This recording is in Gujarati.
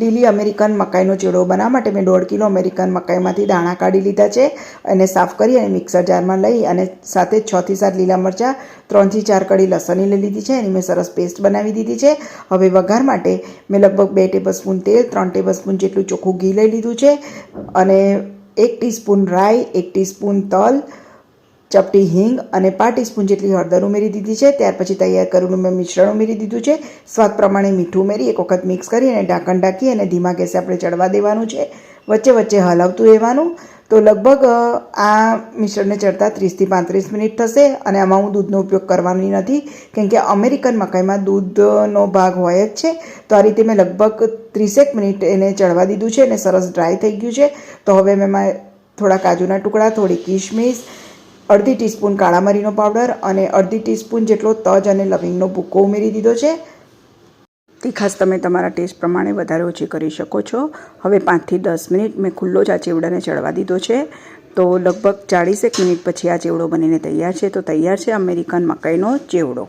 લીલી અમેરિકન મકાઈનો ચેવડો બનાવવા માટે મેં 1.5 કિલો અમેરિકન મકાઈમાંથી દાણા કાઢી લીધા છે અને સાફ કરી અને મિક્સર જારમાં લઈ અને સાથે 6 થી 7 લીલા મરચાં, 3 થી 4 કળી લસણની લઈ લીધી છે. એની મેં સરસ પેસ્ટ બનાવી દીધી છે. હવે વઘાર માટે મેં લગભગ 2 ટેબલસ્પૂન તેલ, 3 ટેબલસ્પૂન જેટલું ચોખ્ખું ઘી લઈ લીધું છે અને 1 ટીસ્પૂન રાઈ, 1 ટીસ્પૂન તલ, ચપટી હિંગ અને 5 ટીસ્પૂન જેટલી હળદર ઉમેરી દીધી છે. ત્યાર પછી તૈયાર કરેલું મેં મિશ્રણ ઉમેરી દીધું છે. સ્વાદ પ્રમાણે મીઠું ઉમેરી એક વખત મિક્સ કરી અને ઢાંકણ ઢાંકી અને ધીમા ગેસે આપણે ચડવા દેવાનું છે. વચ્ચે વચ્ચે હલાવતું રહેવાનું. તો લગભગ આ મિશ્રણને ચડતા 30 થી 35 મિનિટ થશે અને આમાં હું દૂધનો ઉપયોગ કરવાની નથી કેમ કે અમેરિકન મકાઈમાં દૂધનો ભાગ હોય જ છે. તો આ રીતે મેં લગભગ 30 મિનિટ એને ચડવા દીધું છે અને સરસ ડ્રાય થઈ ગયું છે. તો હવે મેં થોડા કાજુના ટુકડા, થોડી કિશમિશ, 1/2 ટીસ્પૂન કાળા મરીનો પાવડર અને 1/2 ટીસ્પૂન જેટલો તજ અને લવિંગનો ભૂકો ઉમેરી દીધો છે. તીખાશ તમે તમારા ટેસ્ટ પ્રમાણે વધારે ઓછી કરી શકો છો. હવે 5 થી 10 મિનિટ મેં ખુલ્લો જ આ ચેવડાને ચડવા દીધો છે. તો લગભગ 40 મિનિટ પછી આ ચેવડો બનીને તૈયાર છે. તો તૈયાર છે અમેરિકન મકાઈનો ચેવડો.